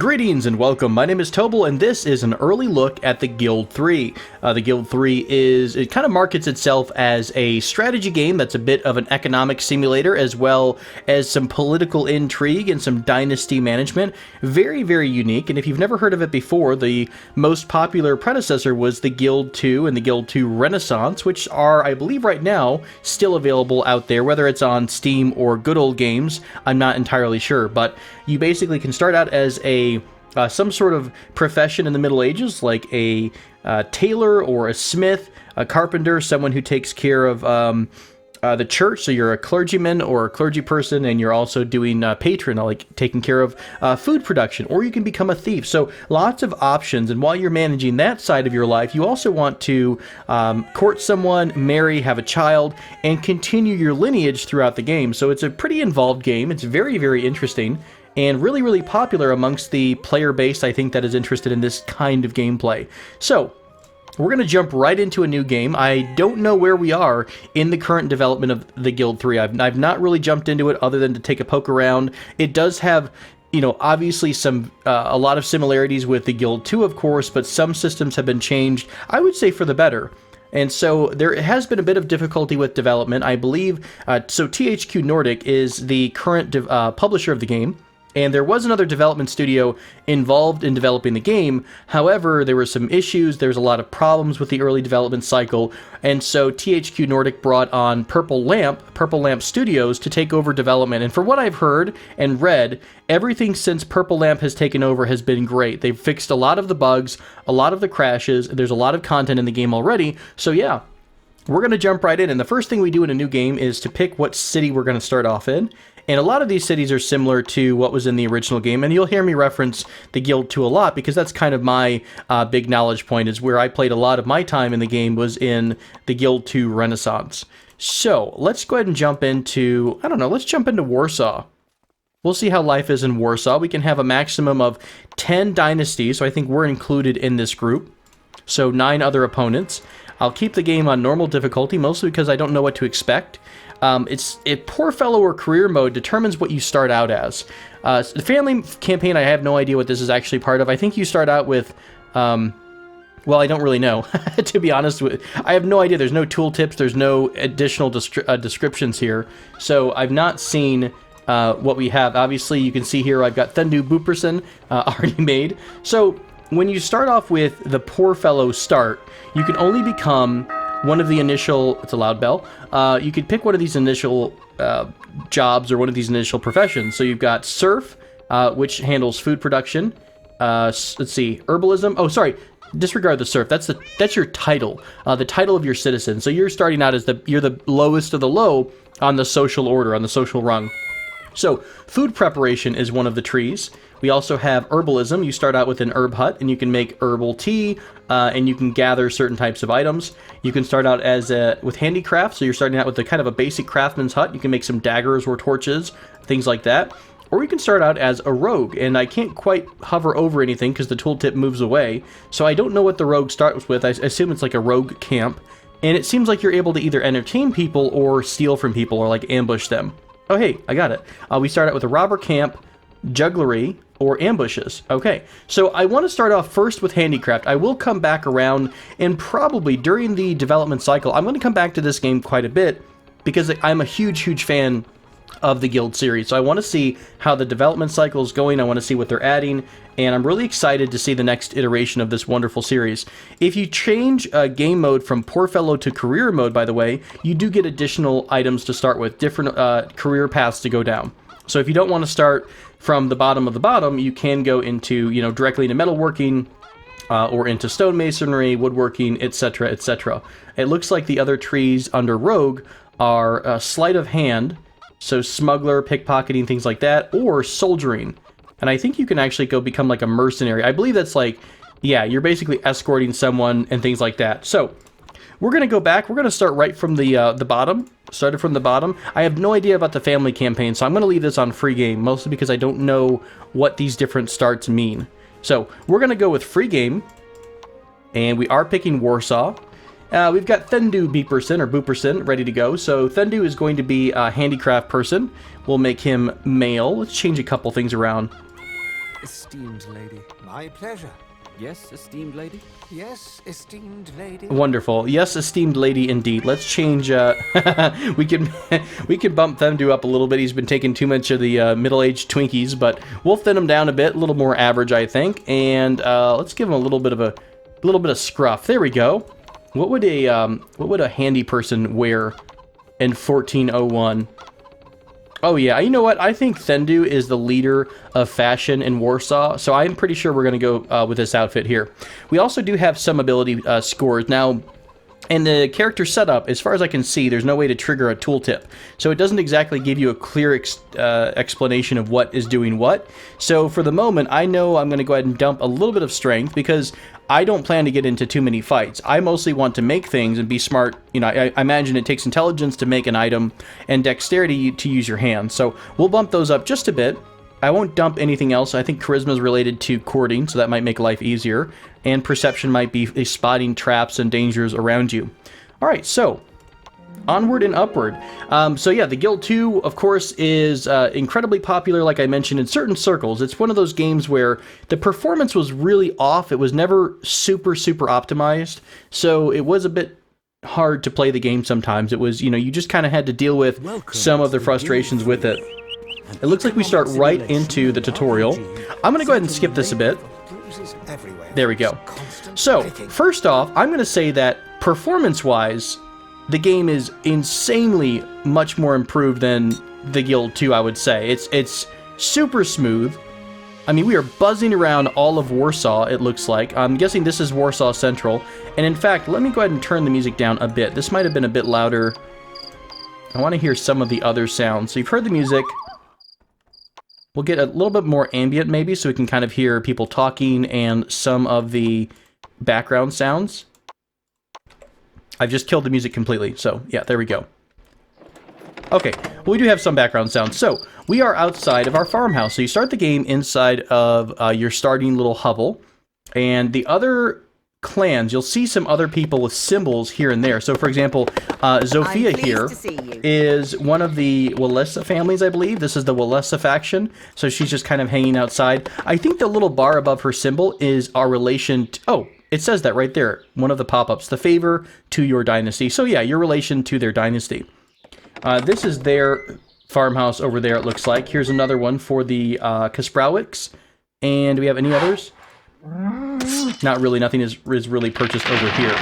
Greetings and welcome. My name is Tobal, and this is an early look at the Guild 3. The Guild 3 it kind of markets itself as a strategy game that's a bit of an economic simulator, as well as some political intrigue and some dynasty management. Very, very unique, and if you've never heard of it before, the most popular predecessor was the Guild 2 and the Guild 2 Renaissance, which are, I believe right now, still available out there, whether it's on Steam or Good Old Games. I'm not entirely sure, but you basically can start out as some sort of profession in the Middle Ages, like a tailor or a smith, a carpenter, someone who takes care of the church. So you're a clergyman or a clergy person, and you're also doing patron, like taking care of food production, or you can become a thief. So lots of options. And while you're managing that side of your life, you also want to court someone, marry, have a child, and continue your lineage throughout the game. So it's a pretty involved game. It's very, very interesting, and really, really popular amongst the player base, I think, that is interested in this kind of gameplay. So we're going to jump right into a new game. I don't know where we are in the current development of the Guild 3. I've not really jumped into it other than to take a poke around. It does have, you know, obviously a lot of similarities with the Guild 2, of course, but some systems have been changed, I would say, for the better. And so there has been a bit of difficulty with development, I believe. So THQ Nordic is the current publisher of the game, and there was another development studio involved in developing the game. However, there were some issues, there's a lot of problems with the early development cycle, and so THQ Nordic brought on Purple Lamp Studios to take over development. And for what I've heard and read, everything since Purple Lamp has taken over has been great. They've fixed a lot of the bugs, a lot of the crashes, there's a lot of content in the game already, so yeah. We're going to jump right in, and the first thing we do in a new game is to pick what city we're going to start off in. And a lot of these cities are similar to what was in the original game, and you'll hear me reference the Guild 2 a lot, because that's kind of my big knowledge point, is where I played a lot of my time in the game was in the Guild 2 Renaissance. So, let's go ahead and jump into, let's jump into Warsaw. We'll see how life is in Warsaw. We can have a maximum of 10 dynasties, so I think we're included in this group. So 9 other opponents. I'll keep the game on normal difficulty, mostly because I don't know what to expect. Poor Fellow or Career Mode determines what you start out as. The Family Campaign, I have no idea what this is actually part of. I think you start out with, well, I don't really know, to be honest with you. I have no idea. There's no tooltips. There's no additional descriptions here. So I've not seen what we have. Obviously, you can see here I've got Thendu Buperson already made. So when you start off with the Poor Fellow start, you can only become one of the initial, it's a loud bell, you could pick one of these initial jobs or one of these initial professions. So you've got Serf, which handles food production. Let's see, Herbalism. Oh, sorry, disregard the Serf. That's your title, the title of your citizen. So you're starting out as you're the lowest of the low on the social order, on the social rung. So food preparation is one of the trees. We also have herbalism. You start out with an herb hut, and you can make herbal tea, and you can gather certain types of items. You can start out with handicraft, so you're starting out with a kind of a basic craftsman's hut. You can make some daggers or torches, things like that. Or you can start out as a rogue, and I can't quite hover over anything because the tooltip moves away, so I don't know what the rogue starts with. I assume it's like a rogue camp, and it seems like you're able to either entertain people or steal from people or like ambush them. Oh hey, I got it. We start out with a robber camp, jugglery, or ambushes. Okay, so I want to start off first with handicraft. I will come back around, and probably during the development cycle, I'm going to come back to this game quite a bit, because I'm a huge, huge fan of the Guild series. So I want to see how the development cycle is going. I want to see what they're adding, and I'm really excited to see the next iteration of this wonderful series. If you change game mode from Poor Fellow to Career Mode, by the way, you do get additional items to start with, different career paths to go down. So if you don't want to start from the bottom of the bottom, you can go into, directly into metalworking, or into stonemasonry, woodworking, etc., etc. It looks like the other trees under Rogue are sleight of hand, so smuggler, pickpocketing, things like that, or soldiering. And I think you can actually go become like a mercenary. I believe that's like, yeah, you're basically escorting someone and things like that. So we're going to go back. We're going to start right from the bottom. Started from the bottom. I have no idea about the family campaign, so I'm going to leave this on free game, mostly because I don't know what these different starts mean. So we're going to go with free game, and we are picking Warsaw. We've got Thendu Buperson ready to go. So Thendu is going to be a handicraft person. We'll make him male. Let's change a couple things around. esteemed lady. My pleasure. Yes, esteemed lady? Yes, esteemed lady. Wonderful. Yes, esteemed lady, indeed. Let's change. We can we can bump Thendu up a little bit. He's been taking too much of the middle-aged Twinkies, but we'll thin him down a bit, a little more average, I think. And let's give him a little bit of scruff. There we go. What would a handy person wear in 1401? Oh yeah, you know what? I think Thendu is the leader of fashion in Warsaw, so I'm pretty sure we're going to go with this outfit here. We also do have some ability scores. Now, in the character setup, as far as I can see, there's no way to trigger a tooltip. So it doesn't exactly give you a clear explanation of what is doing what. So for the moment, I know I'm going to go ahead and dump a little bit of strength because I don't plan to get into too many fights. I mostly want to make things and be smart. You know, I imagine it takes intelligence to make an item and dexterity to use your hands. So we'll bump those up just a bit. I won't dump anything else. I think charisma is related to courting, so that might make life easier. And perception might be spotting traps and dangers around you. All right, so onward and upward. So yeah, the Guild 2, of course, is incredibly popular, like I mentioned, in certain circles. It's one of those games where the performance was really off. It was never super optimized, so it was a bit hard to play the game sometimes. It was, you know, you just kind of had to deal with some of the frustrations with it. It looks like we start right into the tutorial. I'm going to go ahead and skip this a bit. There we go. So, first off, I'm going to say that performance-wise, the game is insanely much more improved than the Guild 2, I would say. It's super smooth. I mean, we are buzzing around all of Warsaw, it looks like. I'm guessing this is Warsaw Central. And in fact, let me go ahead and turn the music down a bit. This might have been a bit louder. I want to hear some of the other sounds. So you've heard the music. We'll get a little bit more ambient maybe, so we can kind of hear people talking and some of the background sounds. I've just killed the music completely, so yeah, there we go. Okay, well, we do have some background sounds. So, we are outside of our farmhouse. So you start the game inside of your starting little hovel, and the other clans, you'll see some other people with symbols here and there. So, for example, Zofia here is one of the Walesa families, I believe. This is the Walesa faction, so she's just kind of hanging outside. I think the little bar above her symbol is our relation to... Oh, it says that right there. One of the pop-ups. The favor to your dynasty. So, yeah, your relation to their dynasty. This is their farmhouse over there, it looks like. Here's another one for the Kasprowiks. And do we have any others? Not really. Nothing is really purchased over here.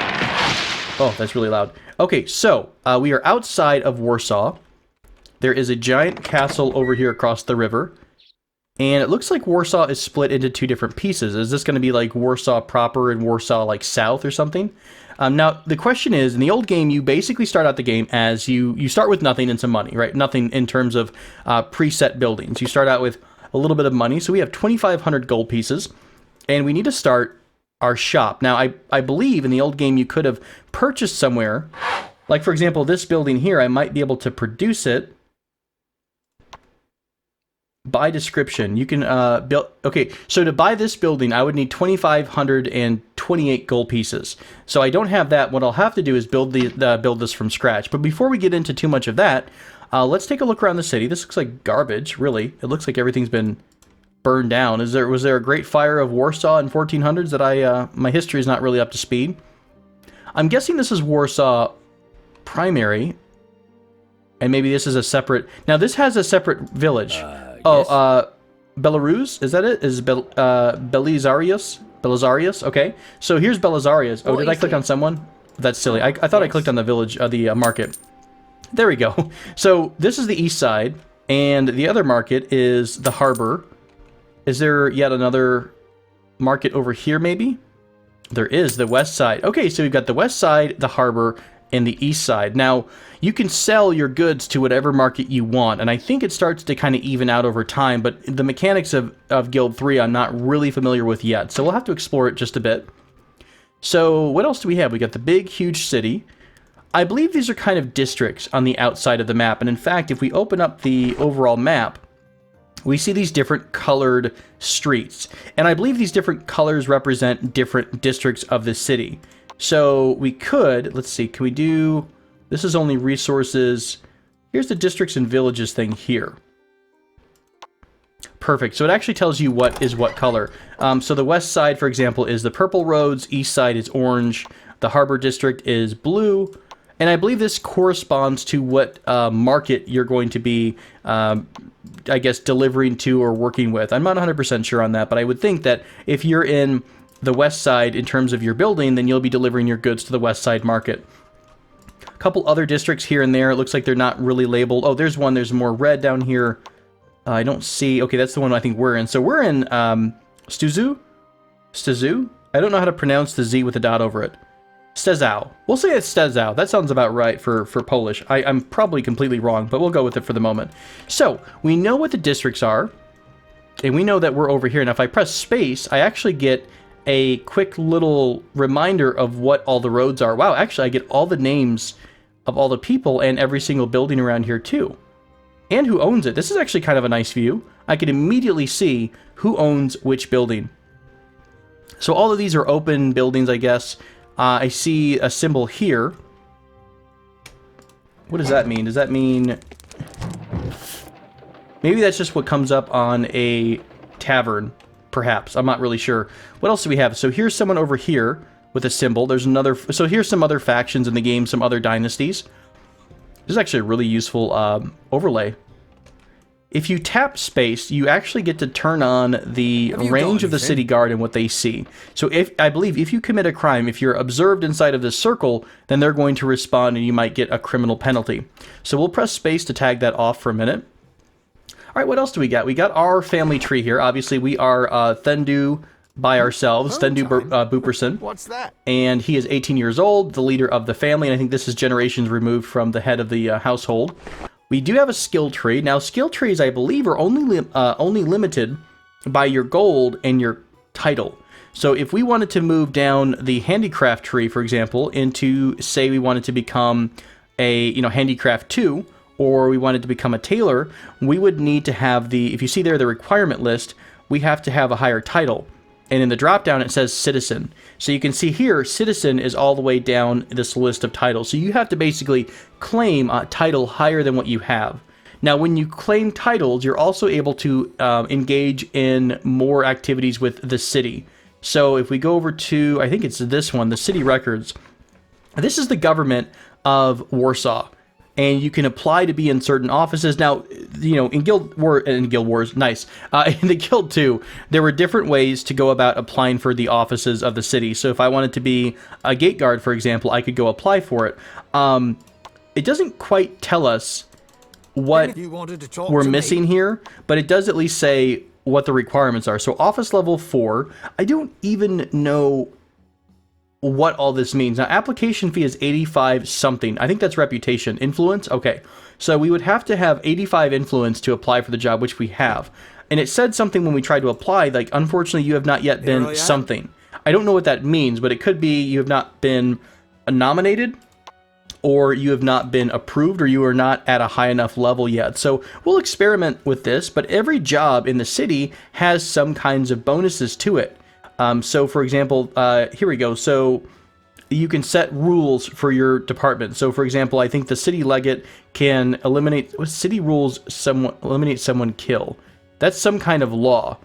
Oh, that's really loud. Okay, so we are outside of Warsaw. There is a giant castle over here across the river. And it looks like Warsaw is split into two different pieces. Is this going to be like Warsaw proper and Warsaw like south or something? Now, the question is, in the old game, you basically start out the game as you start with nothing and some money, right? Nothing in terms of preset buildings. You start out with a little bit of money. So we have 2,500 gold pieces. And we need to start our shop. Now, I believe in the old game you could have purchased somewhere. Like, for example, this building here, I might be able to produce it. By description, you can build... Okay, so to buy this building, I would need 2,528 gold pieces. So I don't have that. What I'll have to do is build this from scratch. But before we get into too much of that, let's take a look around the city. This looks like garbage, really. It looks like everything's been burned down. Was there a great fire of Warsaw in 1400s that my history is not really up to speed? I'm guessing this is Warsaw Primary, and maybe this is a separate... Now, this has a separate village. Yes. Belarus? Is that it? Is Belisarius? Belisarius? Okay. So here's Belisarius. Oh, did I click on someone? That's silly. I thought I clicked on the village, the market. There we go. So this is the east side, and the other market is the harbor. Is there yet another market over here, maybe? There is, the west side. Okay, so we've got the west side, the harbor, and the east side. Now, you can sell your goods to whatever market you want, and I think it starts to kind of even out over time, but the mechanics of Guild 3 I'm not really familiar with yet, so we'll have to explore it just a bit. So, what else do we have? We got the big, huge city. I believe these are kind of districts on the outside of the map, and in fact, if we open up the overall map, we see these different colored streets, and I believe these different colors represent different districts of the city. So we could, let's see, can we do, this is only resources, here's the districts and villages thing here. Perfect. So it actually tells you what is what color. So the west side, for example, is the purple roads. East side is orange. The harbor district is blue. And I believe this corresponds to what market you're going to be, I guess, delivering to or working with. I'm not 100% sure on that, but I would think that if you're in the west side in terms of your building, then you'll be delivering your goods to the west side market. A couple other districts here and there. It looks like they're not really labeled. Oh, there's one. There's more red down here. I don't see... Okay, that's the one I think we're in. So we're in Stuzu? Stuzu? I don't know how to pronounce the Z with a dot over it. Stezau. We'll say it's Stezau. That sounds about right for Polish. I'm probably completely wrong, but we'll go with it for the moment. So, we know what the districts are, and we know that we're over here. Now, if I press space, I actually get a quick little reminder of what all the roads are. Wow, actually, I get all the names of all the people and every single building around here, too. And who owns it. This is actually kind of a nice view. I can immediately see who owns which building. So all of these are open buildings, I guess. I see a symbol here. What does that mean? Does that mean... Maybe that's just what comes up on a tavern, perhaps. I'm not really sure. What else do we have? So here's someone over here with a symbol. There's another... So here's some other factions in the game, some other dynasties. This is actually a really useful overlay. If you tap space, you actually get to turn on the range of the city guard and what they see. So I believe if you commit a crime, if you're observed inside of this circle, then they're going to respond and you might get a criminal penalty. So we'll press space to tag that off for a minute. All right, what else do we got? We got our family tree here. Obviously, we are Thendu by ourselves, Thendu Booperson. What's that? And he is 18 years old, the leader of the family, and I think this is generations removed from the head of the household. We do have a skill tree. Now, skill trees, I believe, are only limited by your gold and your title. So if we wanted to move down the handicraft tree, for example, into, say, we wanted to become a, handicraft 2, or we wanted to become a tailor, we would need to have the, if you see there, the requirement list, we have to have a higher title. And in the drop-down, it says citizen. So you can see here, citizen is all the way down this list of titles. So you have to basically claim a title higher than what you have. Now, when you claim titles, you're also able to engage in more activities with the city. So if we go over to, I think it's this one, the city records, this is the government of Warsaw. And you can apply to be in certain offices. Now, in Guild Wars, nice. In the Guild 2, there were different ways to go about applying for the offices of the city. So if I wanted to be a gate guard, for example, I could go apply for it. It doesn't quite tell us what we're missing here, but it does at least say what the requirements are. So office level 4, I don't even know what all this means. Now, application fee is 85 something. I think that's reputation. Influence? Okay. So we would have to have 85 influence to apply for the job, which we have. And it said something when we tried to apply, like, unfortunately, you have not yet been something. I don't know what that means, but it could be you have not been nominated, or you have not been approved, or you are not at a high enough level yet. So we'll experiment with this, but every job in the city has some kinds of bonuses to it. So, for example, here we go. So you can set rules for your department. So, for example, I think the city legate can eliminate someone kill. That's some kind of law.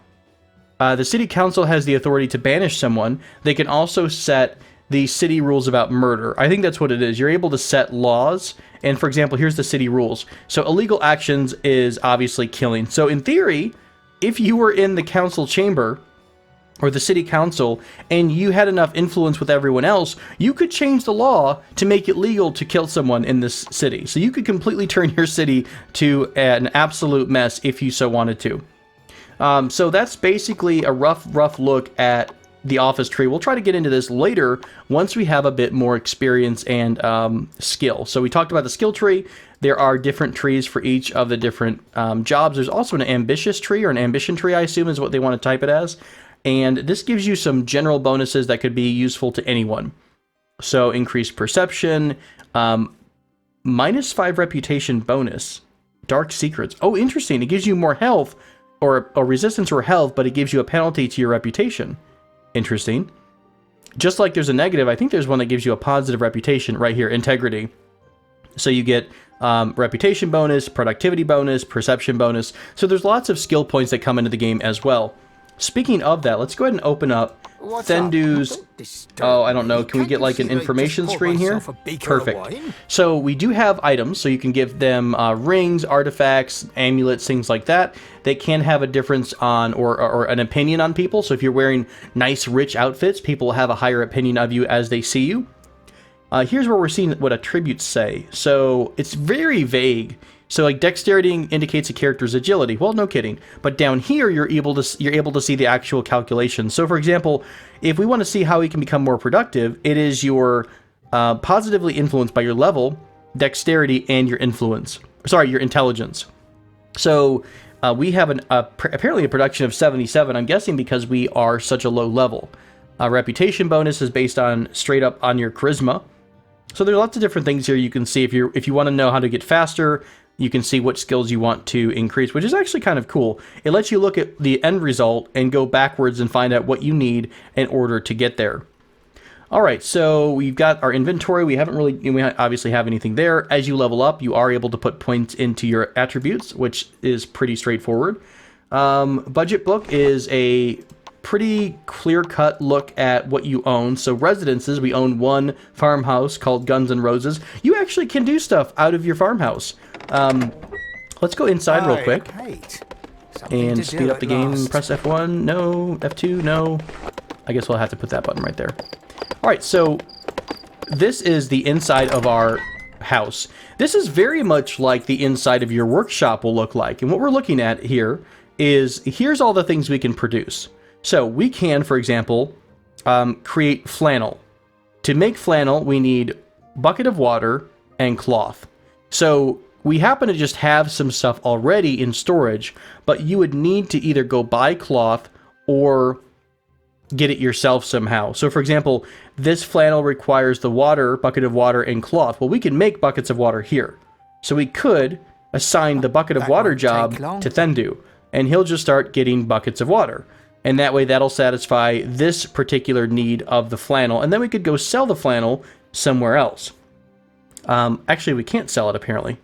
The city council has the authority to banish someone. They can also set the city rules about murder. I think that's what it is. You're able to set laws. And, for example, here's the city rules. So illegal actions is obviously killing. So, in theory, if you were in the council chamber or the city council, and you had enough influence with everyone else, you could change the law to make it legal to kill someone in this city. So you could completely turn your city to an absolute mess if you so wanted to. So that's basically a rough look at the office tree. We'll try to get into this later once we have a bit more experience and skill. So we talked about the skill tree. There are different trees for each of the different jobs. There's also an ambitious tree, or an ambition tree, I assume is what they want to type it as. And this gives you some general bonuses that could be useful to anyone. So increased perception, -5 reputation bonus, dark secrets. Oh, interesting. It gives you more health, or resistance or health, but it gives you a penalty to your reputation. Interesting. Just like there's a negative, I think there's one that gives you a positive reputation right here, integrity. So you get reputation bonus, productivity bonus, perception bonus. So there's lots of skill points that come into the game as well. Speaking of that, let's go ahead and open up Thendu's... Oh, I don't know. Can we get like an information screen here? Perfect. So we do have items, so you can give them rings, artifacts, amulets, things like that. They can have a difference on or an opinion on people. So if you're wearing nice, rich outfits, people have a higher opinion of you as they see you. Here's where we're seeing what attributes say. So it's very vague. So like dexterity indicates a character's agility. Well, no kidding. But down here, you're able to see the actual calculations. So for example, if we want to see how we can become more productive, it is your positively influenced by your level, dexterity, and your influence. Sorry, your intelligence. So we have apparently a production of 77. I'm guessing because we are such a low level. Reputation bonus is based on straight up on your charisma. So there are lots of different things here you can see. If you want to know how to get faster, you can see what skills you want to increase, which is actually kind of cool. It lets you look at the end result and go backwards and find out what you need in order to get there. All right, so we've got our inventory. We obviously have anything there. As you level up, you are able to put points into your attributes, which is pretty straightforward. Budget book is a pretty clear-cut look at what you own. So residences, we own one farmhouse called Guns N' Roses. You actually can do stuff out of your farmhouse. Let's go inside real quick and speed up the game. Press F1, no. F2, no. I guess we'll have to put that button right there. All right, so this is the inside of our house. This is very much like the inside of your workshop will look like. And what we're looking at here is, here's all the things we can produce. So we can, for example, create flannel. To make flannel, we need bucket of water and cloth. So we happen to just have some stuff already in storage, but you would need to either go buy cloth or get it yourself somehow. So for example, this flannel requires the water, bucket of water, and cloth. Well, we can make buckets of water here. So we could assign the bucket of water job to Thendu, and he'll just start getting buckets of water. And that way that'll satisfy this particular need of the flannel. And then we could go sell the flannel somewhere else. Actually, we can't sell it, apparently.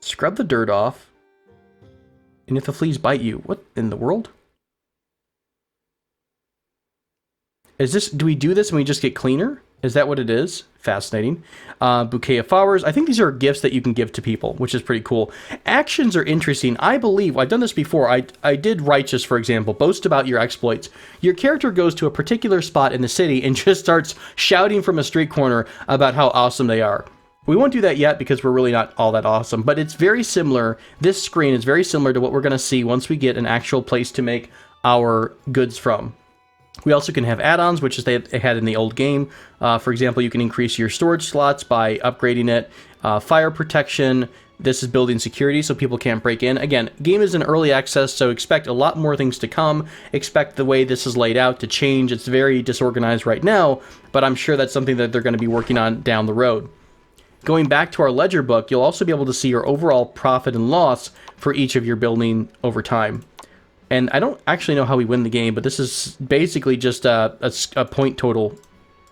Scrub the dirt off. And if the fleas bite you, what in the world? Is this, do we do this and we just get cleaner? Is that what it is? Fascinating. Bouquet of flowers. I think these are gifts that you can give to people, which is pretty cool. Actions are interesting. I believe, I've done this before. I did Righteous, for example. Boast about your exploits. Your character goes to a particular spot in the city and just starts shouting from a street corner about how awesome they are. We won't do that yet because we're really not all that awesome, but it's very similar. This screen is very similar to what we're going to see once we get an actual place to make our goods from. We also can have add-ons, which is they had in the old game. For example, you can increase your storage slots by upgrading it. Fire protection. This is building security so people can't break in. Again, game is in early access, so expect a lot more things to come. Expect the way this is laid out to change. It's very disorganized right now, but I'm sure that's something that they're going to be working on down the road. Going back to our ledger book, you'll also be able to see your overall profit and loss for each of your building over time. And I don't actually know how we win the game, but this is basically just a point total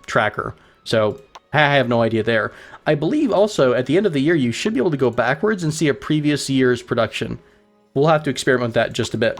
tracker. So I have no idea there. I believe also at the end of the year, you should be able to go backwards and see a previous year's production. We'll have to experiment with that just a bit.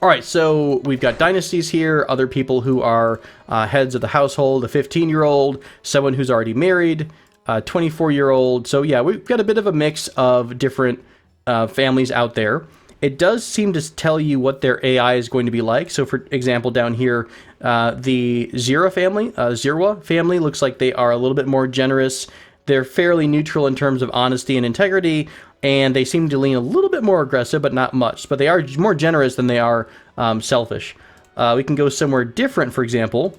All right, so we've got dynasties here, other people who are heads of the household, a 15-year-old, someone who's already married, a 24-year-old. So yeah, we've got a bit of a mix of different families out there. It does seem to tell you what their AI is going to be like. So for example, down here, the Zirwa family looks like they are a little bit more generous. They're fairly neutral in terms of honesty and integrity, and they seem to lean a little bit more aggressive, but not much. But they are more generous than they are selfish. We can go somewhere different, for example.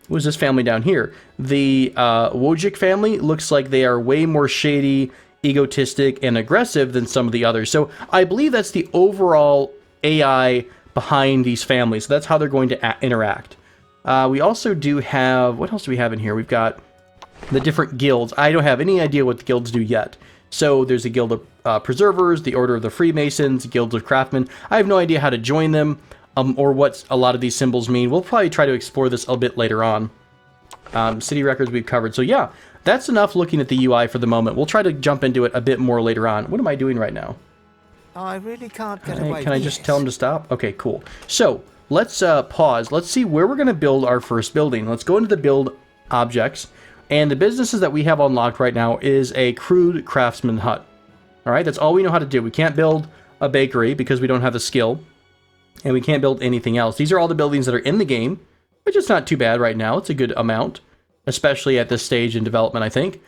Who's this family down here? The Wojcik family looks like they are way more shady, egotistic, and aggressive than some of the others. So I believe that's the overall AI behind these families. So that's how they're going to interact. We also do have, what else do we have in here? We've got the different guilds. I don't have any idea what the guilds do yet. So there's a guild of preservers, the order of the Freemasons, guilds of craftsmen. I have no idea how to join them or what a lot of these symbols mean. We'll probably try to explore this a bit later on. City records we've covered. So yeah, that's enough looking at the UI for the moment. We'll try to jump into it a bit more later on. What am I doing right now? I really can't get away. Can I just tell him to stop? Okay, cool. So let's pause. Let's see where we're going to build our first building. Let's go into the build objects. And the businesses that we have unlocked right now is a crude craftsman hut. All right, that's all we know how to do. We can't build a bakery because we don't have the skill. And we can't build anything else. These are all the buildings that are in the game, which is not too bad right now. It's a good amount, especially at this stage in development, I think.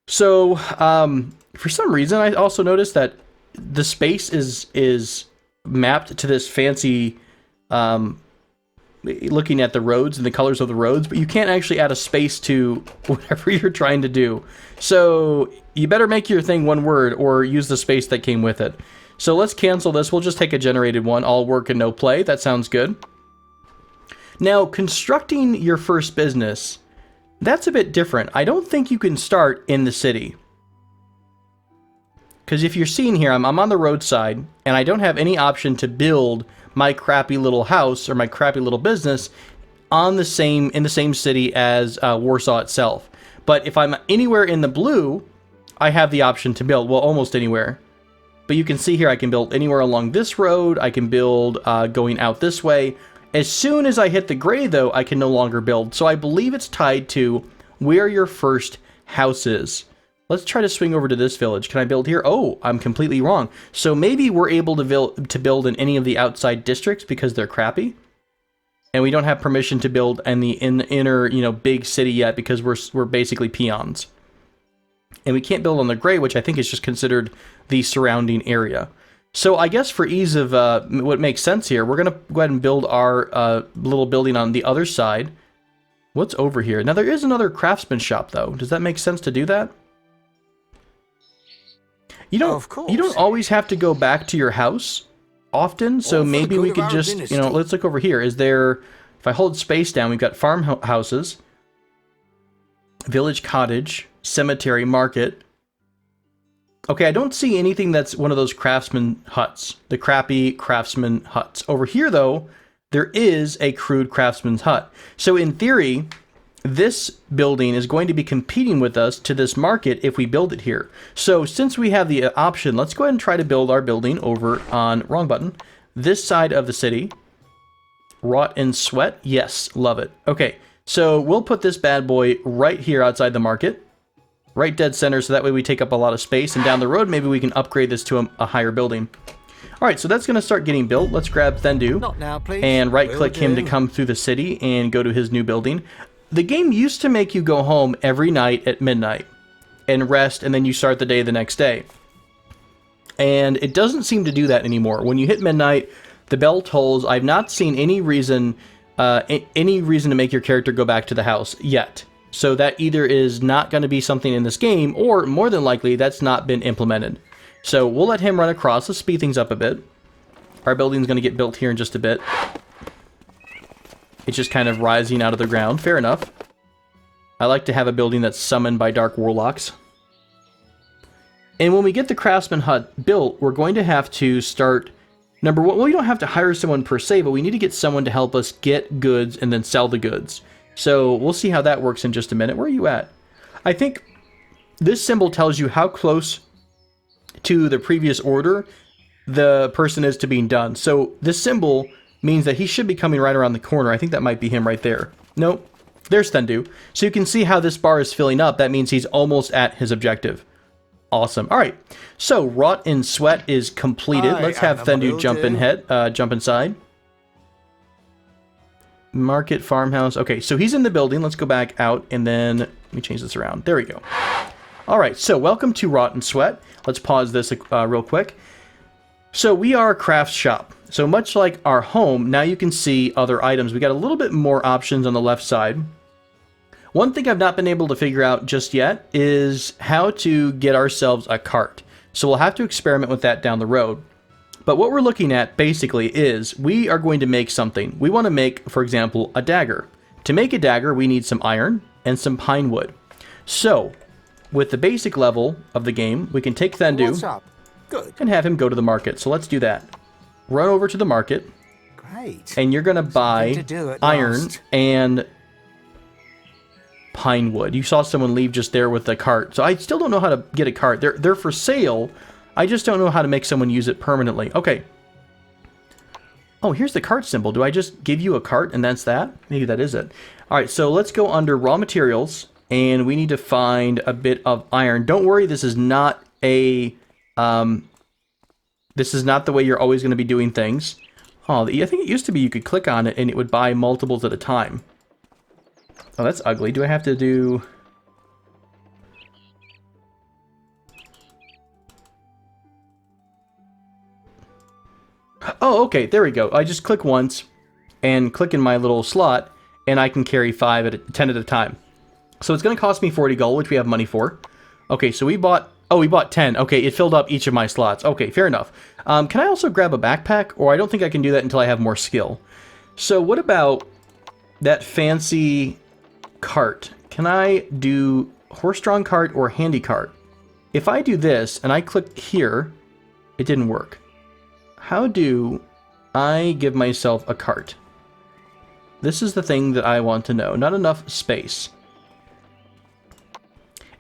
So, for some reason, I also noticed that the space is mapped to this fancy, looking at the roads and the colors of the roads, but you can't actually add a space to whatever you're trying to do. So, you better make your thing one word or use the space that came with it. So let's cancel this. We'll just take a generated one. All work and no play. That sounds good. Now, constructing your first business, that's a bit different. I don't think you can start in the city. Because if you're seeing here, I'm on the roadside, and I don't have any option to build my crappy little house or my crappy little business in the same city as Warsaw itself. But if I'm anywhere in the blue, I have the option to build. Well, almost anywhere. But you can see here I can build anywhere along this road. I can build going out this way. As soon as I hit the gray, though, I can no longer build. So I believe it's tied to where your first house is. Let's try to swing over to this village. Can I build here? Oh, I'm completely wrong. So maybe we're able to build in any of the outside districts because they're crappy. And we don't have permission to build in the inner, big city yet because we're basically peons. And we can't build on the gray, which I think is just considered the surrounding area. So I guess for ease of what makes sense here, we're going to go ahead and build our little building on the other side. What's over here? Now, there is another craftsman shop, though. Does that make sense to do that? You don't always have to go back to your house often, so maybe we could just, let's look over here. Is there, if I hold space down, we've got farmhouses, village cottage, cemetery, market. Okay, I don't see anything that's one of those craftsman huts, the crappy craftsman huts. Over here, though, there is a crude craftsman's hut. So in theory, this building is going to be competing with us to this market if we build it here. So since we have the option, let's go ahead and try to build our building over on, wrong button, this side of the city. Wrought in sweat, yes, love it. Okay, so we'll put this bad boy right here outside the market. Right dead center, so that way we take up a lot of space, and down the road maybe we can upgrade this to a higher building. Alright, so that's going to start getting built. Let's grab Thendu Not now, please. And right-click him to come through the city and go to his new building. The game used to make you go home every night at midnight and rest, and then you start the day the next day. And it doesn't seem to do that anymore. When you hit midnight, the bell tolls. I've not seen any reason to make your character go back to the house yet. So that either is not going to be something in this game, or more than likely, that's not been implemented. So we'll let him run across. Let's speed things up a bit. Our building's going to get built here in just a bit. It's just kind of rising out of the ground. Fair enough. I like to have a building that's summoned by dark warlocks. And when we get the craftsman hut built, we're going to have to start... Number one, well, we don't have to hire someone per se, but we need to get someone to help us get goods and then sell the goods. So we'll see how that works in just a minute. Where are you at? I think this symbol tells you how close to the previous order the person is to being done. So this symbol means that he should be coming right around the corner. I think that might be him right there. Nope. There's Thendu. So you can see how this bar is filling up. That means he's almost at his objective. Awesome. All right. So wrought in sweat is completed. Let's have Thendu jump inside. Market, farmhouse. Okay, so he's in the building. Let's go back out, and then let me change this around. There we go. All right, so welcome to Wrought in Sweat. Let's pause this real quick. So we are a craft shop. So much like our home, now you can see other items. We got a little bit more options on the left side. One thing I've not been able to figure out just yet is how to get ourselves a cart. So we'll have to experiment with that down the road. But what we're looking at basically is we are going to make something. We want to make, for example, a dagger. To make a dagger, we need some iron and some pine wood. So, with the basic level of the game, we can take Thendu and have him go to the market. So let's do that. Run over to the market. Great. And you're going to buy iron and pine wood. You saw someone leave just there with the cart. So I still don't know how to get a cart. They're for sale. I just don't know how to make someone use it permanently. Okay. Oh, here's the cart symbol. Do I just give you a cart and that's that? Maybe that is it. All right, so let's go under raw materials, and we need to find a bit of iron. Don't worry, this is not a this is not the way you're always going to be doing things. Oh, I think it used to be you could click on it and it would buy multiples at a time. Oh, that's ugly. Do I have to do... Oh, okay, there we go. I just click once and click in my little slot, and I can carry 10 at a time. So it's going to cost me 40 gold, which we have money for. Okay, so we bought 10. Okay, it filled up each of my slots. Okay, fair enough. Can I also grab a backpack? Or I don't think I can do that until I have more skill. So what about that fancy cart? Can I do horse-drawn cart or handy cart? If I do this and I click here, it didn't work. How do I give myself a cart? This is the thing that I want to know. Not enough space.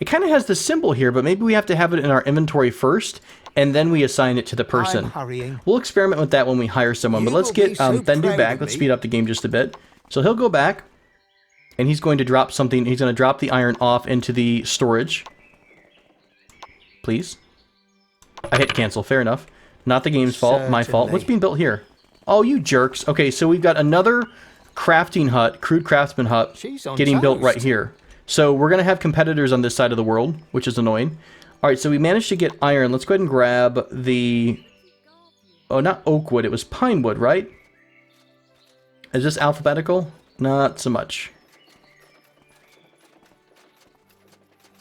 It kind of has the symbol here, but maybe we have to have it in our inventory first, and then we assign it to the person. I'm hurrying. We'll experiment with that when we hire someone, but let's get Thendu back. Let's speed up the game just a bit. So he'll go back, and he's going to drop something. He's going to drop the iron off into the storage. Please. I hit cancel. Fair enough. Not the game's fault. My fault. What's being built here? Oh, you jerks. Okay, so we've got another crafting hut, crude craftsman hut, getting built right here. So we're going to have competitors on this side of the world, which is annoying. All right, so we managed to get iron. Let's go ahead and grab the... Oh, not oak wood. It was pine wood, right? Is this alphabetical? Not so much.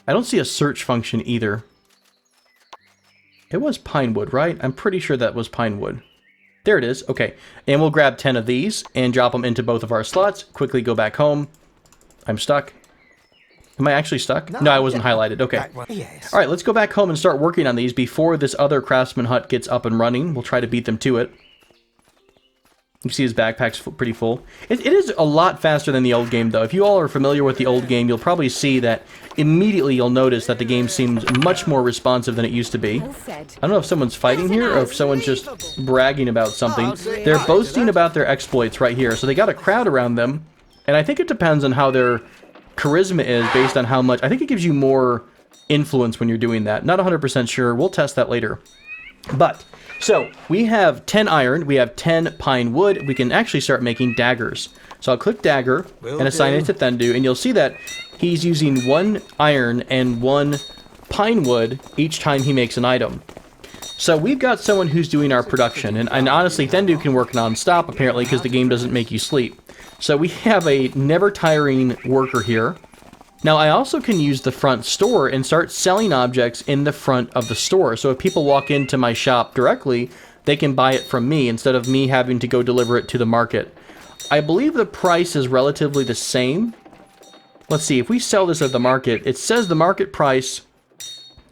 I don't see a search function either. It was pine wood, right? I'm pretty sure that was pine wood. There it is. Okay. And we'll grab 10 of these and drop them into both of our slots. Quickly go back home. I'm stuck. Am I actually stuck? No, I wasn't highlighted. Okay. Yes. All right, let's go back home and start working on these before this other craftsman hut gets up and running. We'll try to beat them to it. You see his backpack's pretty full. It is a lot faster than the old game, though. If you all are familiar with the old game, you'll probably see that immediately you'll notice that the game seems much more responsive than it used to be. I don't know if someone's fighting here or if someone's just bragging about something. They're boasting about their exploits right here. So they got a crowd around them, and I think it depends on how their charisma is based on how much... I think it gives you more influence when you're doing that. Not 100% sure. We'll test that later. But... So, we have 10 iron, we have 10 pine wood, we can actually start making daggers. So I'll click dagger and assign it to Thendu, and you'll see that he's using 1 iron and 1 pine wood each time he makes an item. So we've got someone who's doing our production, and honestly, Thendu can work non-stop apparently because the game doesn't make you sleep. So we have a never-tiring worker here. Now, I also can use the front store and start selling objects in the front of the store. So if people walk into my shop directly, they can buy it from me instead of me having to go deliver it to the market. I believe the price is relatively the same. Let's see, if we sell this at the market, it says the market price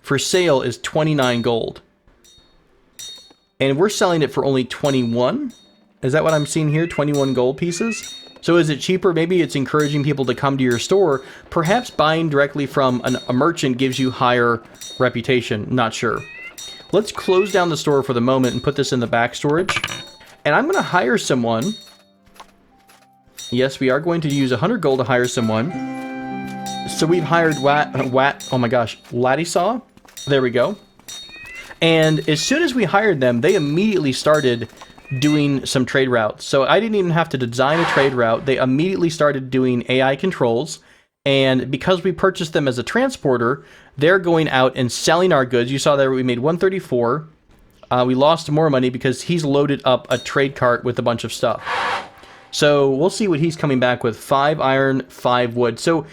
for sale is 29 gold. And we're selling it for only 21? Is that what I'm seeing here? 21 gold pieces? So is it cheaper? Maybe it's encouraging people to come to your store. Perhaps buying directly from a merchant gives you higher reputation. Not sure. Let's close down the store for the moment and put this in the back storage. And I'm going to hire someone. Yes, we are going to use 100 gold to hire someone. So we've hired Ladisaw. There we go. And as soon as we hired them, they immediately started doing some trade routes. So I didn't even have to design a trade route. They immediately started doing AI controls, and because we purchased them as a transporter, they're going out and selling our goods. You saw there we made 134. We lost more money because he's loaded up a trade cart with a bunch of stuff. So we'll see what he's coming back with. 5 iron, 5 wood. So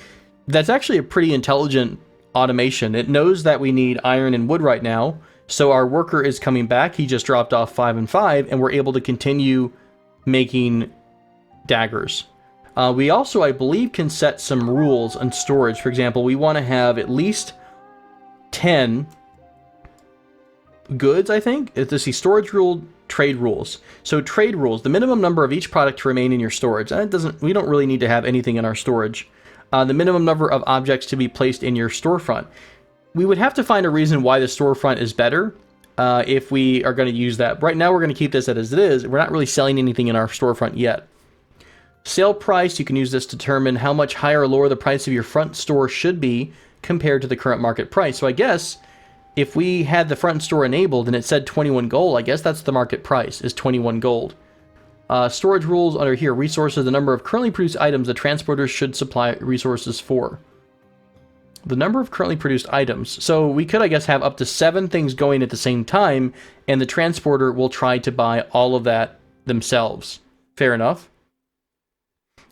that's actually a pretty intelligent automation. It knows that we need iron and wood right now. So our worker is coming back. He just dropped off 5 and 5, and we're able to continue making daggers. We also, I believe, can set some rules on storage. For example, we want to have at least 10 goods, I think. Let's see, storage rule, trade rules. So trade rules, the minimum number of each product to remain in your storage. That doesn't, we don't really need to have anything in our storage. the minimum number of objects to be placed in your storefront. We would have to find a reason why the storefront is better if we are going to use that. Right now, we're going to keep this as it is. We're not really selling anything in our storefront yet. Sale price, you can use this to determine how much higher or lower the price of your front store should be compared to the current market price. So I guess if we had the front store enabled and it said 21 gold, I guess that's the market price, is 21 gold. Storage rules under here. Resources, the number of currently produced items the transporters should supply resources for. The number of currently produced items. So we could, I guess, have up to 7 things going at the same time, and the transporter will try to buy all of that themselves. Fair enough.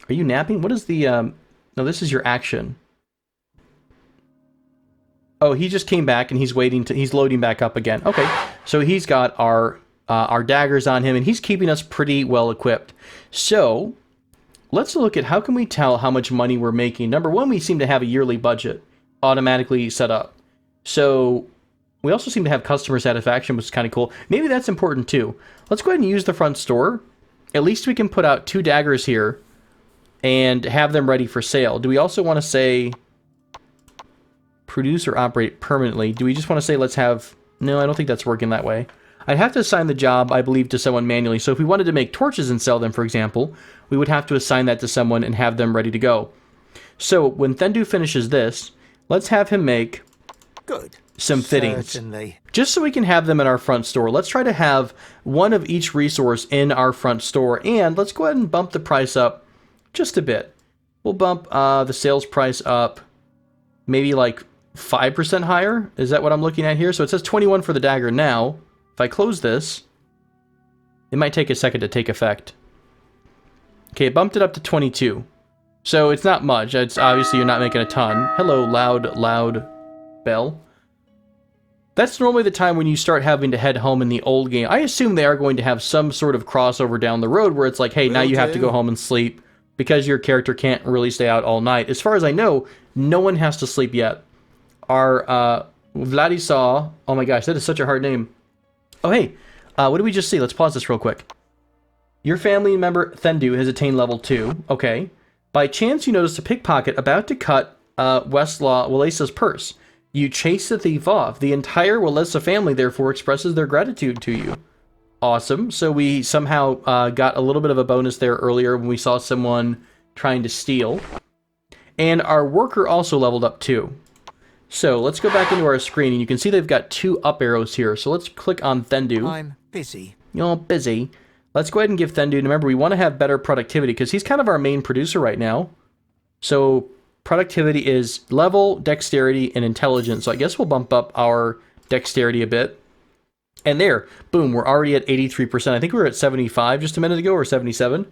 Are you napping? What is the... No, this is your action. Oh, he just came back and he's waiting to... He's loading back up again. Okay, so he's got our daggers on him, and he's keeping us pretty well equipped. So, let's look at how can we tell how much money we're making. Number one, we seem to have a yearly budget automatically set up. So, we also seem to have customer satisfaction, which is kind of cool. Maybe that's important too. Let's go ahead and use the front store. At least we can put out 2 daggers here and have them ready for sale. Do we also want to say produce or operate permanently? Do we just want to say let's have... No, I don't think that's working that way. I'd have to assign the job, I believe, to someone manually. So if we wanted to make torches and sell them, for example, we would have to assign that to someone and have them ready to go. So when Thendu finishes this, let's have him make some fittings. Certainly. Just so we can have them in our front store. Let's try to have one of each resource in our front store. And let's go ahead and bump the price up just a bit. We'll bump the sales price up maybe like 5% higher. Is that what I'm looking at here? So it says 21 for the dagger now. If I close this, it might take a second to take effect. Okay, it bumped it up to 22. So it's not much. It's obviously you're not making a ton. Hello, loud bell. That's normally the time when you start having to head home in the old game. I assume they are going to have some sort of crossover down the road where it's like, hey, now you have to go home and sleep because your character can't really stay out all night. As far as I know, no one has to sleep yet. Our Vladislav, oh my gosh, that is such a hard name. Oh, hey, what did we just see? Let's pause this real quick. Your family member, Thendu, has attained level 2. Okay. By chance, you notice a pickpocket about to cut Walesa's purse. You chase the thief off. The entire Walesa family, therefore, expresses their gratitude to you. Awesome. So we somehow got a little bit of a bonus there earlier when we saw someone trying to steal. And our worker also leveled up too. So let's go back into our screen, and you can see they've got 2 up arrows here. So let's click on Thendu. I'm busy. You're busy. Let's go ahead and give Thendu, remember, we want to have better productivity, because he's kind of our main producer right now. So productivity is level, dexterity, and intelligence. So I guess we'll bump up our dexterity a bit. And there, boom, we're already at 83%. I think we were at 75 just a minute ago, or 77.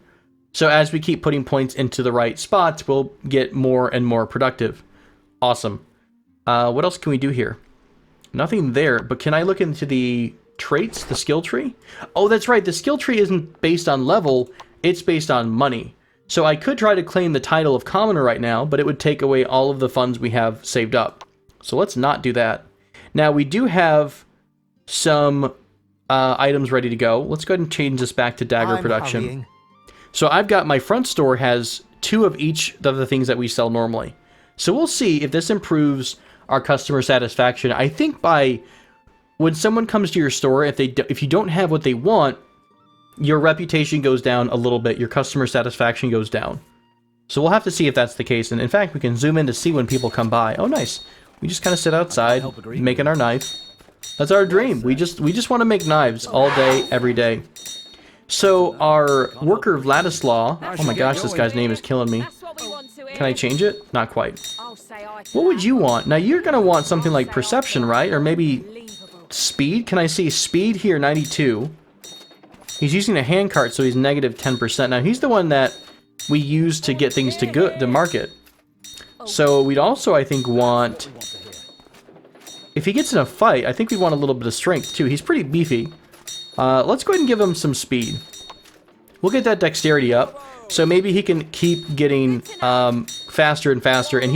So as we keep putting points into the right spots, we'll get more and more productive. Awesome. What else can we do here? Nothing there, but can I look into the traits, the skill tree? Oh, that's right, the skill tree isn't based on level, it's based on money. So I could try to claim the title of commoner right now, but it would take away all of the funds we have saved up. So let's not do that. Now, we do have some items ready to go. Let's go ahead and change this back to dagger production. Hurrying. So I've got, my front store has 2 of each of the things that we sell normally. So we'll see if this improves our customer satisfaction. I think by when someone comes to your store, if you don't have what they want, your reputation goes down a little bit, your customer satisfaction goes down. So we'll have to see if that's the case. And in fact, we can zoom in to see when people come by. Oh, nice. We just kind of sit outside, making our knife. That's our dream. We just want to make knives all day, every day. So our worker Vladislav, oh my gosh, this guy's name is killing me. Can I change it? Not quite. What would you want? Now you're going to want something like perception, right? Or maybe speed? Can I see speed here, 92. He's using a handcart, so he's negative 10%. Now he's the one that we use to get things to market. So we'd also, I think, want... If he gets in a fight, I think we want a little bit of strength too. He's pretty beefy. Let's go ahead and give him some speed. We'll get that dexterity up. So maybe he can keep getting faster and faster, and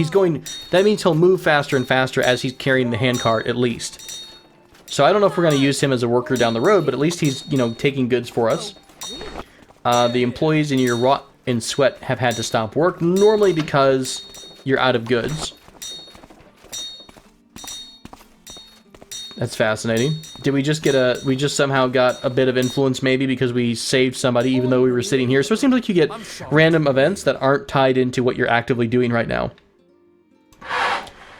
that means he'll move faster and faster as he's carrying the handcart, at least. So I don't know if we're going to use him as a worker down the road, but at least he's, taking goods for us. The employees in your rot and sweat have had to stop work, normally because you're out of goods. That's fascinating. Did we just get we just somehow got a bit of influence maybe because we saved somebody even though we were sitting here? So it seems like you get random events that aren't tied into what you're actively doing right now.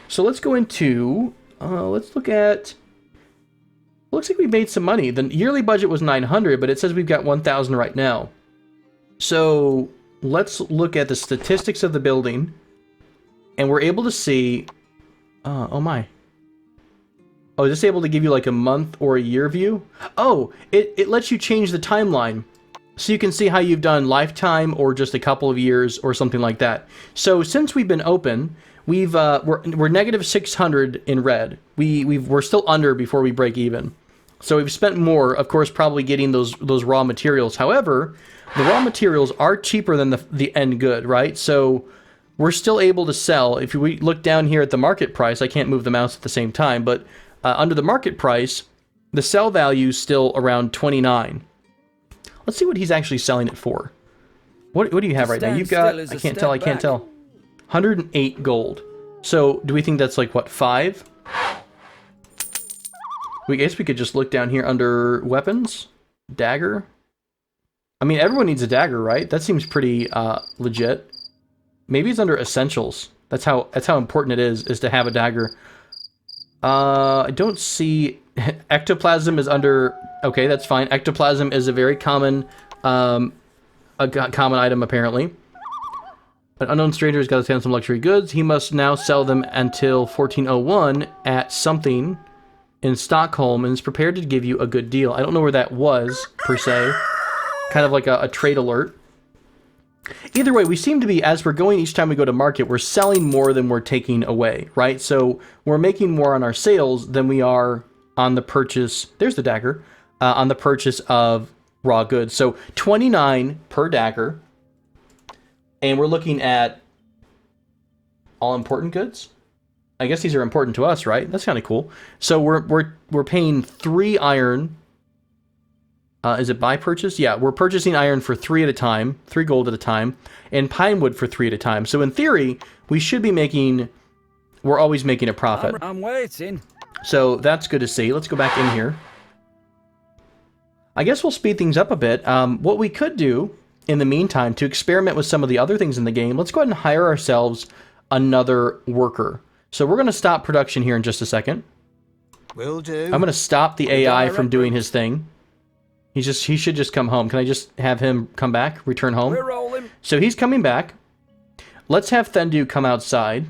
So let's go into, let's look at, looks like we made some money. The yearly budget was 900, but it says we've got 1,000 right now. So let's look at the statistics of the building, and we're able to see, oh my. Oh, is this able to give you like a month or a year view? Oh, it lets you change the timeline. So you can see how you've done lifetime or just a couple of years or something like that. So since we've been open, we're negative 600 in red. We're still under before we break even. So we've spent more, of course, probably getting those raw materials. However, the raw materials are cheaper than the end good, right? So we're still able to sell. If we look down here at the market price, I can't move the mouse at the same time, but under the market price, the sell value is still around 29. Let's see what he's actually selling it for. What do you have right now? You've got, I can't tell. 108 gold. So do we think that's like, what, 5? We guess we could just look down here under weapons. Dagger. I mean, everyone needs a dagger, right? That seems pretty legit. Maybe it's under essentials. That's how important it is to have a dagger. I don't see... Ectoplasm is under... Okay, that's fine. Ectoplasm is a very common common item, apparently. An unknown stranger has got his hands on some luxury goods. He must now sell them until 1401 at something in Stockholm and is prepared to give you a good deal. I don't know where that was, per se. Kind of like a trade alert. Either way, we seem to be, as we're going each time we go to market, we're selling more than we're taking away, right? So we're making more on our sales than we are on the purchase. There's the dagger. On the purchase of raw goods. So 29 per dagger. And we're looking at all important goods. I guess these are important to us, right? That's kind of cool. So we're paying 3 iron. Is it by purchase? Yeah, we're purchasing iron for 3 at a time, 3 gold at a time, and pine wood for 3 at a time. So in theory, we should be making, we're always making a profit. I'm waiting. So that's good to see. Let's go back in here. I guess we'll speed things up a bit. What we could do in the meantime to experiment with some of the other things in the game, let's go ahead and hire ourselves another worker. So we're going to stop production here in just a second. Will do. I'm going to stop the AI from doing his thing. He should just come home. Can I just have him come back, return home? We're rolling. So he's coming back. Let's have Thendu come outside.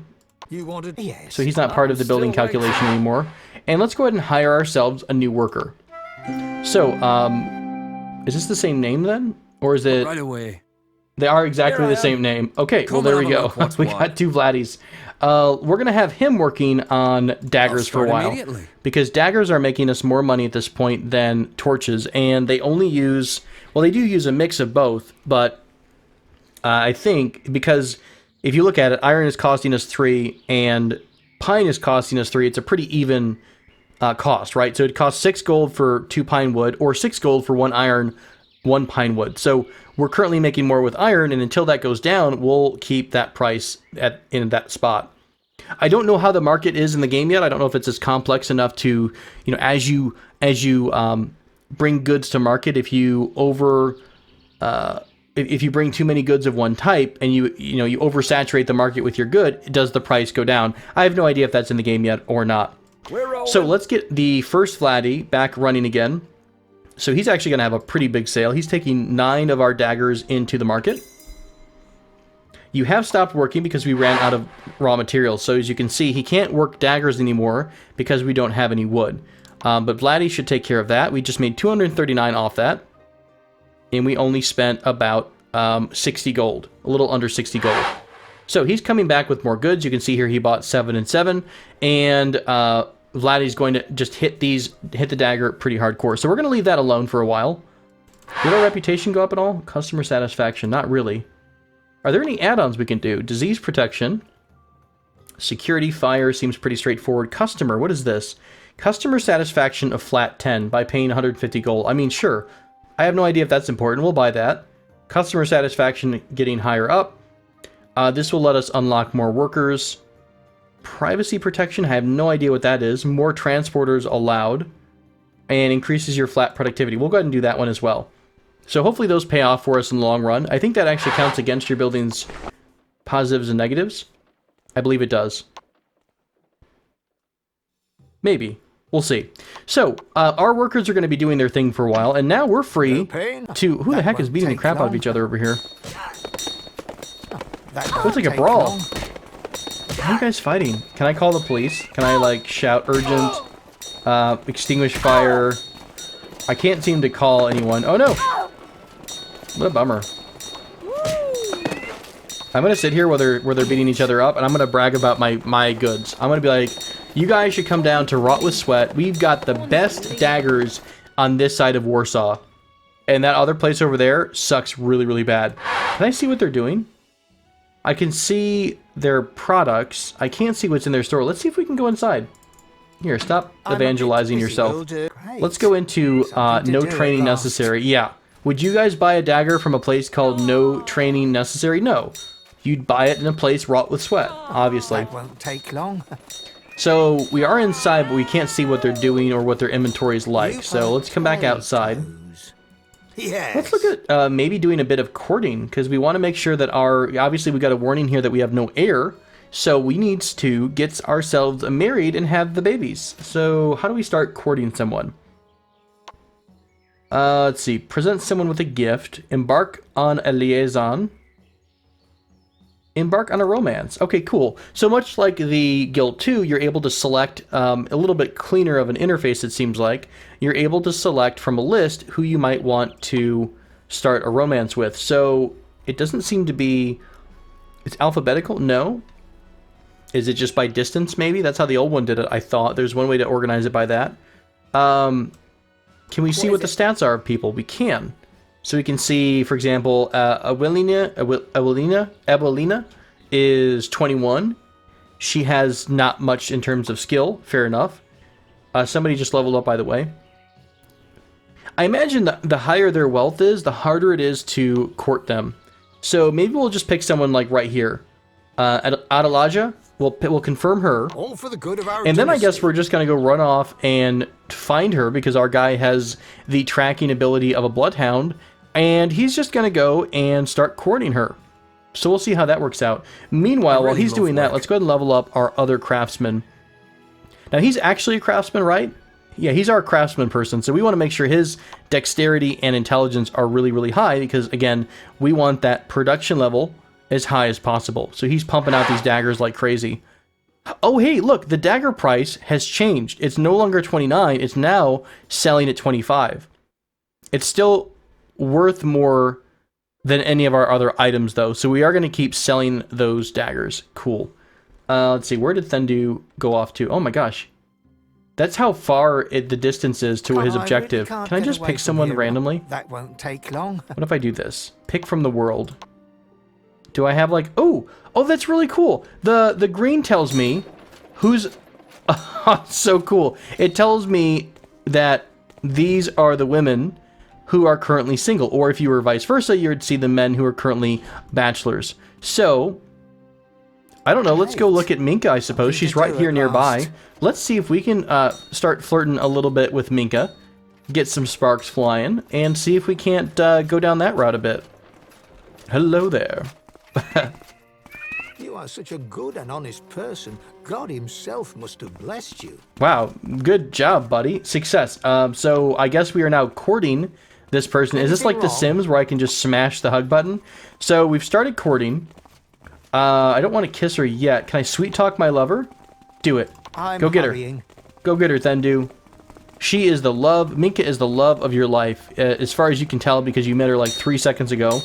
You wanted? Yes. So he's not part of the building still calculation anymore. And let's go ahead and hire ourselves a new worker. So, is this the same name then? Or is it... Right away. They are exactly the same name. Okay, well, there we go. We got 2 Vladdies. We're going to have him working on daggers for a while. Because daggers are making us more money at this point than torches. And they only use... Well, they do use a mix of both. But I think because if you look at it, iron is costing us 3 and pine is costing us 3. It's a pretty even cost, right? So it costs 6 gold for 2 pine wood or 6 gold for 1 iron, 1 pine wood. So we're currently making more with iron, and until that goes down, we'll keep that price in that spot. I don't know how the market is in the game yet. I don't know if it's as complex enough to, you know, as you bring goods to market, if you if you bring too many goods of one type and you oversaturate the market with your good, does the price go down? I have no idea if that's in the game yet or not. So let's get the first Vladdy back running again. So he's actually going to have a pretty big sale. He's taking 9 of our daggers into the market. You have stopped working because we ran out of raw materials. So as you can see, he can't work daggers anymore because we don't have any wood. But Vladdy should take care of that. We just made 239 off that. And we only spent about 60 gold. A little under 60 gold. So he's coming back with more goods. You can see here he bought 7 and 7. And Vladdy's going to just hit the dagger pretty hardcore. So we're going to leave that alone for a while. Did our reputation go up at all? Customer satisfaction, not really. Are there any add-ons we can do? Disease protection. Security, fire seems pretty straightforward. Customer, what is this? Customer satisfaction of flat 10 by paying 150 gold. I mean, sure. I have no idea if that's important. We'll buy that. Customer satisfaction getting higher up. This will let us unlock more workers. Privacy protection, I have no idea what that is. More transporters allowed. And increases your flat productivity. We'll go ahead and do that one as well. So hopefully those pay off for us in the long run. I think that actually counts against your building's positives and negatives. I believe it does. Maybe. We'll see. So, our workers are going to be doing their thing for a while, and now we're free to... Who the heck is beating the crap out of each other over here? Looks like a brawl. How are you guys fighting? Can I call the police? Can I, like, shout urgent? Extinguish fire. I can't seem to call anyone. Oh, no! What a bummer. I'm going to sit here where they're beating each other up, and I'm going to brag about my goods. I'm going to be like, you guys should come down to Rot with Sweat. We've got the best daggers on this side of Warsaw. And that other place over there sucks really, really bad. Can I see what they're doing? I can see their products. I can't see what's in their store. Let's see if we can go inside. Here, stop evangelizing yourself. Let's go into no training necessary. Yeah. Would you guys buy a dagger from a place called No Training Necessary? No. You'd buy it in a place wrought with sweat, obviously. That won't take long. So we are inside, but we can't see what they're doing or what their inventory is like. So let's come back outside. Yes. Let's look at maybe doing a bit of courting, because we want to make sure that obviously we got a warning here that we have no heir. So we need to get ourselves married and have the babies. So how do we start courting someone? Let's see. Present someone with a gift. Embark on a liaison. Embark on a romance. Okay, cool. So much like the Guild 2, you're able to select a little bit cleaner of an interface, it seems like. You're able to select from a list who you might want to start a romance with. So it doesn't seem to be... It's alphabetical? No. Is it just by distance, maybe? That's how the old one did it, I thought. There's one way to organize it by that. Can we see what the stats are of people? We can. So we can see, for example, Evelina is 21. She has not much in terms of skill. Fair enough. Somebody just leveled up, by the way. I imagine that the higher their wealth is, the harder it is to court them. So maybe we'll just pick someone like right here. Adelaja, we'll confirm her. All for the good of our and then I dynasty. guess we're just going to go run off and find her because our guy has the tracking ability of a bloodhound. And he's just going to go and start courting her. So we'll see how that works out. Meanwhile, while he's doing that, let's go ahead and level up our other craftsman. Now, he's actually a craftsman, right? Yeah, he's our craftsman person. So we want to make sure his dexterity and intelligence are really, really high. Because, again, we want that production level as high as possible. So he's pumping out these daggers like crazy. Oh, hey, look, the dagger price has changed. It's no longer 29. It's now selling at 25. It's still worth more than any of our other items, though. So we are going to keep selling those daggers. Cool. Let's see. Where did Thendu go off to? Oh, my gosh. That's how far the distance is to his objective. Can I just pick someone randomly? That won't take long. What if I do this? Pick from the world. Do I have like... Oh, that's really cool. The green tells me who's... so cool. It tells me that these are the women who are currently single. Or if you were vice versa, you would see the men who are currently bachelors. So, I don't know. Let's go look at Minka, I suppose. She's right here nearby. Let's see if we can start flirting a little bit with Minka. Get some sparks flying. And see if we can't go down that route a bit. Hello there. You are such a good and honest person. God himself must have blessed you. Wow. Good job, buddy. Success. So, I guess we are now courting this person. Is this like The Sims where I can just smash the hug button? So we've started courting. I don't want to kiss her yet. Can I sweet talk my lover? Do it. Go get her. Go get her, Thendu. She is the love. Minka is the love of your life, as far as you can tell, because you met her like 3 seconds ago.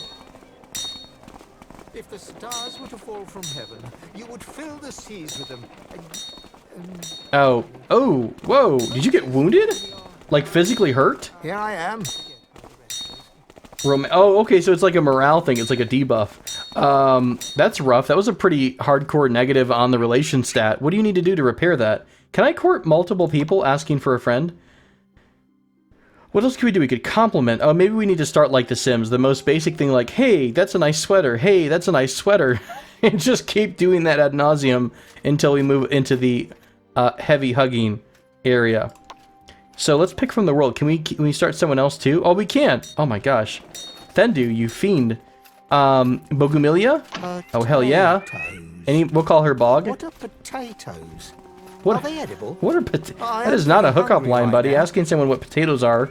If the stars were to fall from heaven, you would fill the seas with them. Oh, whoa. Did you get wounded? Like physically hurt? Here I am. Oh, okay, so it's like a morale thing. It's like a debuff. That's rough. That was a pretty hardcore negative on the relation stat. What do you need to do to repair that? Can I court multiple people asking for a friend? What else could we do? We could compliment. Oh, maybe we need to start like The Sims. The most basic thing like, hey, that's a nice sweater. Hey, that's a nice sweater. and just keep doing that ad nauseum until we move into the heavy hugging area. So let's pick from the world. Can we start someone else too? Oh, we can. Oh my gosh. Thendu, you fiend. Bogumilia? Oh, hell yeah. Potatoes. We'll call her Bog. What are potatoes? What Are they edible? What are I that am is not a pretty hookup hungry line, right buddy. now. Asking someone what potatoes are